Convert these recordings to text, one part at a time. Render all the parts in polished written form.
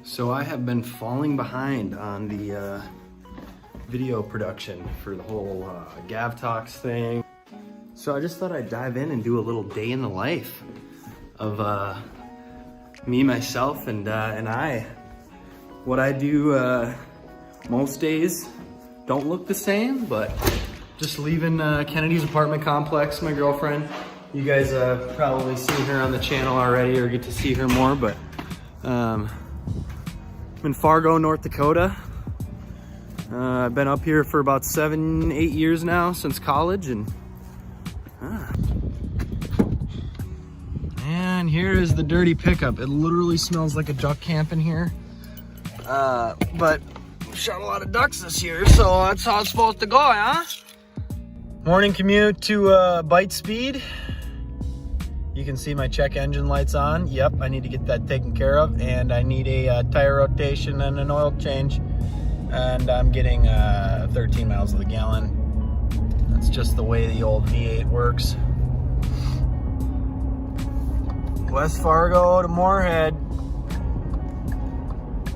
So I have been falling behind on the video production for the whole Gav Talks thing. So I just thought I'd dive in and do a little day in the life of me, myself, and I. What I do most days don't look the same, but just leaving Kennedy's apartment complex, my girlfriend. You guys probably seen her on the channel already or get to see her more, but I'm in Fargo, North Dakota. I've been up here for about 7-8 years now, since college, and and here is the dirty pickup. It literally smells like a duck camp in here, but we shot a lot of ducks this year, so that's how it's supposed to go, huh? Morning commute to Bytespeed. You can see my check engine lights on. Yep, I need to get that taken care of, and I need a tire rotation and an oil change, and I'm getting 13 miles to the gallon. That's just the way the old V8 works. West Fargo to Moorhead.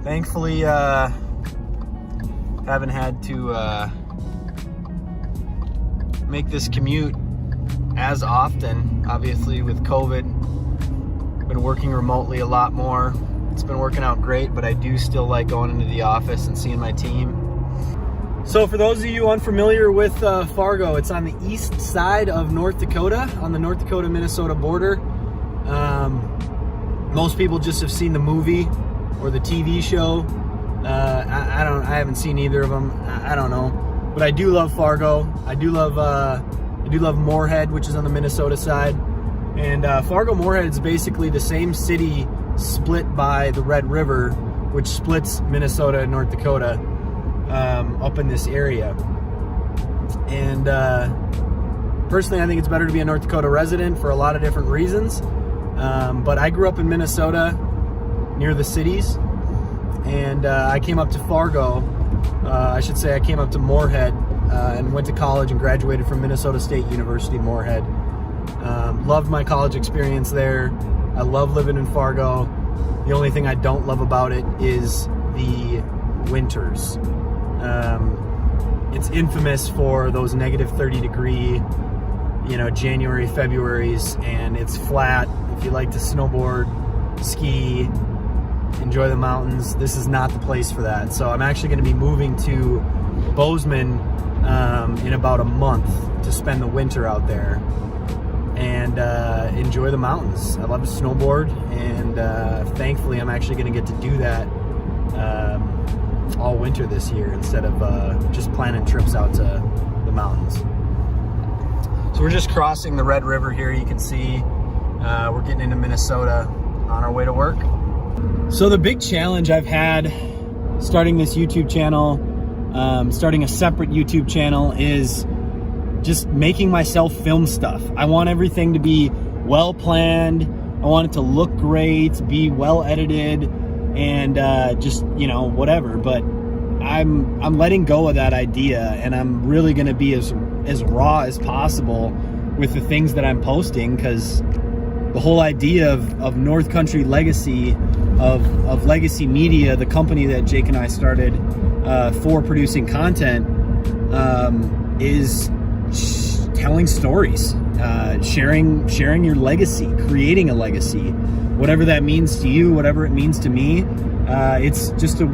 Thankfully, haven't had to make this commute as often. Obviously with COVID, been working remotely a lot more. It's been working out great, but I do still like going into the office and seeing my team. So for those of you unfamiliar with Fargo, it's on the east side of North Dakota, on the North Dakota-Minnesota border. Most people just have seen the movie or the TV show. I haven't seen either of them. I don't know, but I do love Fargo. I do love Moorhead, which is on the Minnesota side. And Fargo Moorhead is basically the same city split by the Red River, which splits Minnesota and North Dakota up in this area. And personally, I think it's better to be a North Dakota resident for a lot of different reasons. But I grew up in Minnesota near the cities, and I came up to Fargo. I should say I came up to Moorhead and went to college and graduated from Minnesota State University, Moorhead. Loved my college experience there. I love living in Fargo. The only thing I don't love about it is the winters. It's infamous for those negative 30-degree, January, Februaries, and it's flat. If you like to snowboard, ski, enjoy the mountains, this is not the place for that. So I'm actually going to be moving to Bozeman in about a month to spend the winter out there and enjoy the mountains. I love to snowboard, and thankfully I'm actually going to get to do that all winter this year instead of just planning trips out to the mountains. So we're just crossing the Red River here. You can see we're getting into Minnesota on our way to work. So the big challenge I've had starting this YouTube channel, starting a separate YouTube channel, is just making myself film stuff. I want everything to be well planned. I want it to look great, be well edited, and just whatever. But I'm letting go of that idea, and I'm really going to be as raw as possible with the things that I'm posting, because the whole idea of North Country Legacy, of Legacy Media, the company that Jake and I started for producing content, is telling stories, sharing your legacy, creating a legacy, whatever that means to you, whatever it means to me. It's just a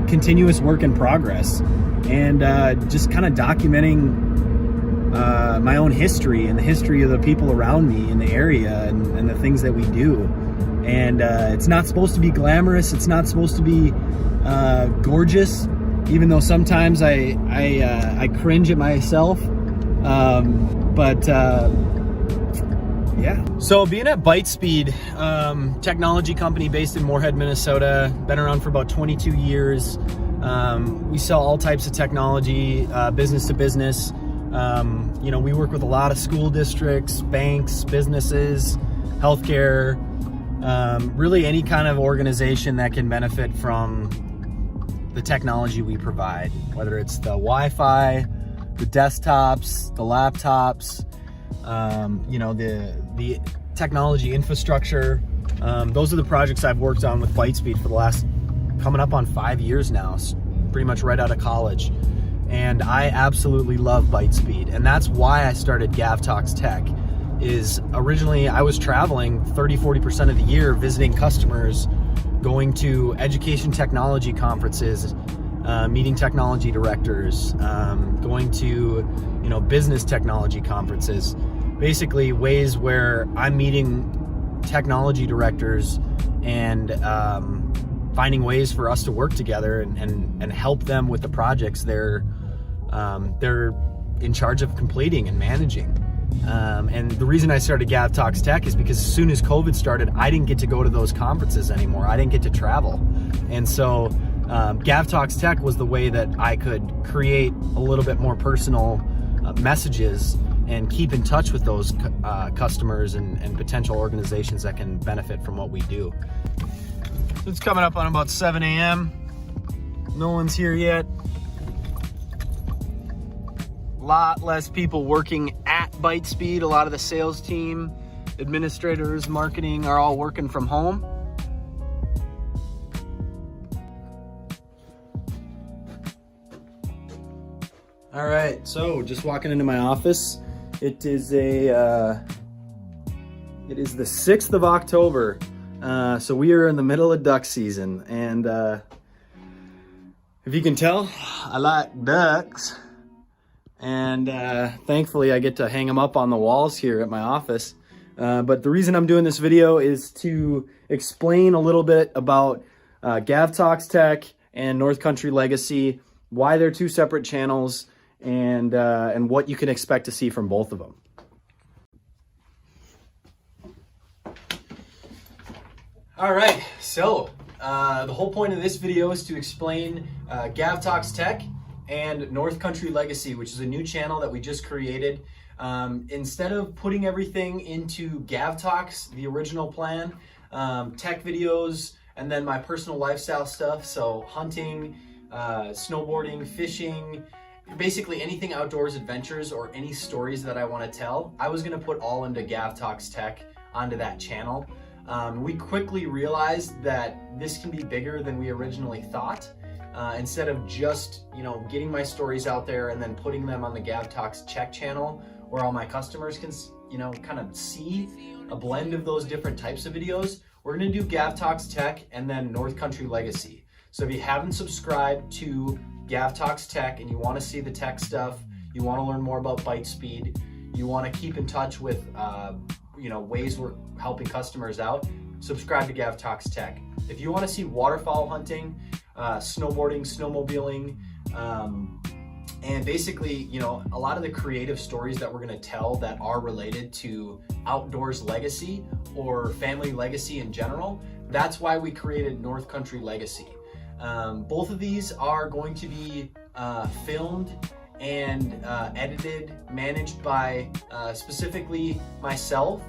continuous work in progress, and just kind of documenting my own history and the history of the people around me in the area, and the things that we do. And it's not supposed to be glamorous. It's not supposed to be gorgeous, even though sometimes I cringe at myself. Yeah. So being at Bytespeed, technology company based in Moorhead, Minnesota, been around for about 22 years. We sell all types of technology, business to business. We work with a lot of school districts, banks, businesses, healthcare, really any kind of organization that can benefit from the technology we provide, whether it's the Wi-Fi, the desktops, the laptops, the technology infrastructure. Those are the projects I've worked on with Bytespeed for the last coming up on 5 years now, pretty much right out of college. And I absolutely love Bytespeed. And that's why I started Gav Talks Tech. Is originally I was traveling 30-40% of the year, visiting customers, going to education technology conferences, meeting technology directors, going to business technology conferences, basically ways where I'm meeting technology directors and finding ways for us to work together and help them with the projects they're in charge of completing and managing. And the reason I started Gav Talks Tech is because as soon as COVID started, I didn't get to go to those conferences anymore. I didn't get to travel. And so Gav Talks Tech was the way that I could create a little bit more personal messages and keep in touch with those customers and potential organizations that can benefit from what we do. It's coming up on about 7 a.m. No one's here yet. A lot less people working at Bytespeed. A lot of the sales team, administrators, marketing are all working from home. All right, so just walking into my office. It is the 6th of October. So we are in the middle of duck season, and if you can tell, I like ducks. And thankfully I get to hang them up on the walls here at my office. But the reason I'm doing this video is to explain a little bit about Gav Talks Tech and North Country Legacy, why they're two separate channels, and what you can expect to see from both of them. All right, so the whole point of this video is to explain Gav Talks Tech and North Country Legacy, which is a new channel that we just created. Instead of putting everything into Gav Talks, the original plan, tech videos, and then my personal lifestyle stuff, so hunting, snowboarding, fishing, basically anything outdoors adventures or any stories that I want to tell, I was going to put all into Gav Talks Tech onto that channel. We quickly realized that this can be bigger than we originally thought. Instead of just, getting my stories out there and then putting them on the Gav Talks Tech channel where all my customers can, kind of see a blend of those different types of videos, we're going to do Gav Talks Tech and then North Country Legacy. So if you haven't subscribed to Gav Talks Tech and you want to see the tech stuff, you want to learn more about Bytespeed, you want to keep in touch with, ways we're helping customers out, subscribe to Gav Talks Tech. If you want to see waterfowl hunting, snowboarding, snowmobiling, and basically, a lot of the creative stories that we're going to tell that are related to outdoors legacy or family legacy in general, that's why we created North Country Legacy. Both of these are going to be filmed and edited, managed by specifically myself,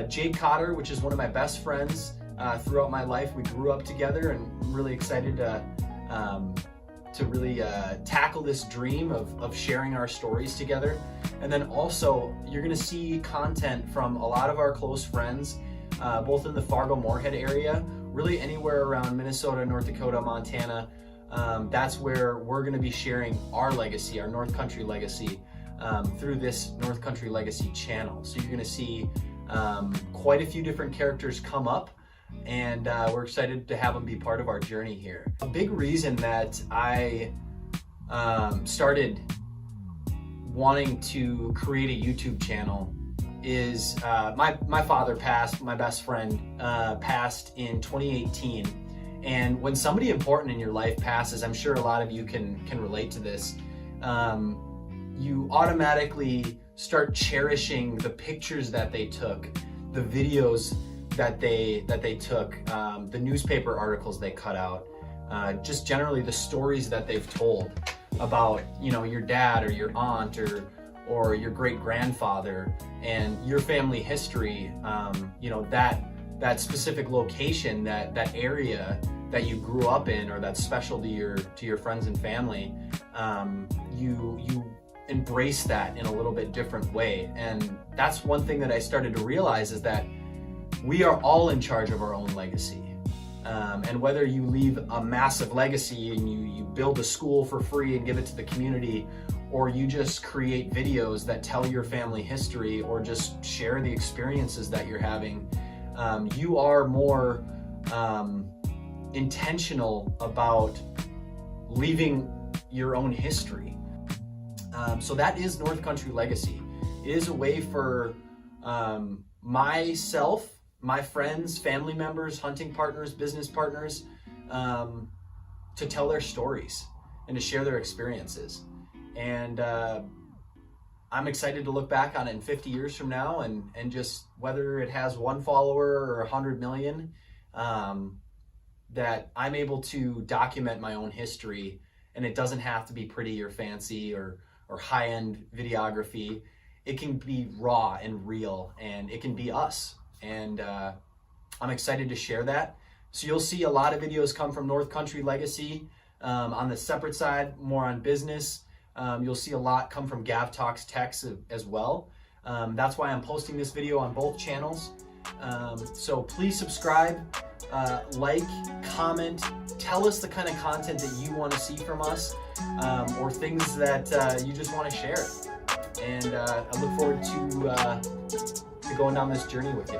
Jake Cotter, which is one of my best friends throughout my life. We grew up together, and I'm really excited to really tackle this dream of sharing our stories together. And then also, you're gonna see content from a lot of our close friends, both in the Fargo-Moorhead area, really anywhere around Minnesota, North Dakota, Montana. That's where we're gonna be sharing our legacy, our North Country Legacy, through this North Country Legacy channel. So you're gonna see quite a few different characters come up, and we're excited to have them be part of our journey here. A big reason that I started wanting to create a YouTube channel is my father passed, my best friend passed in 2018. And when somebody important in your life passes, I'm sure a lot of you can relate to this, you automatically start cherishing the pictures that they took, the videos that they took, the newspaper articles they cut out, just generally the stories that they've told about, your dad or your aunt or your great-grandfather and your family history, that specific location, that area that you grew up in, or that's special to your friends and family, you embrace that in a little bit different way. And that's one thing that I started to realize, is that we are all in charge of our own legacy. And whether you leave a massive legacy and you build a school for free and give it to the community, or you just create videos that tell your family history or just share the experiences that you're having, you are more intentional about leaving your own history. So that is North Country Legacy. It is a way for myself, my friends, family members, hunting partners, business partners, to tell their stories and to share their experiences. And I'm excited to look back on it in 50 years from now, and just whether it has 1 follower or 100 million, that I'm able to document my own history, and it doesn't have to be pretty or fancy or high-end videography. It can be raw and real, and it can be us. And I'm excited to share that. So you'll see a lot of videos come from North Country Legacy. On the separate side, more on business. You'll see a lot come from Gav Talks Tech as well. That's why I'm posting this video on both channels. So please subscribe, like, comment, tell us the kind of content that you want to see from us, or things that you just want to share. And I look forward to going down this journey with you.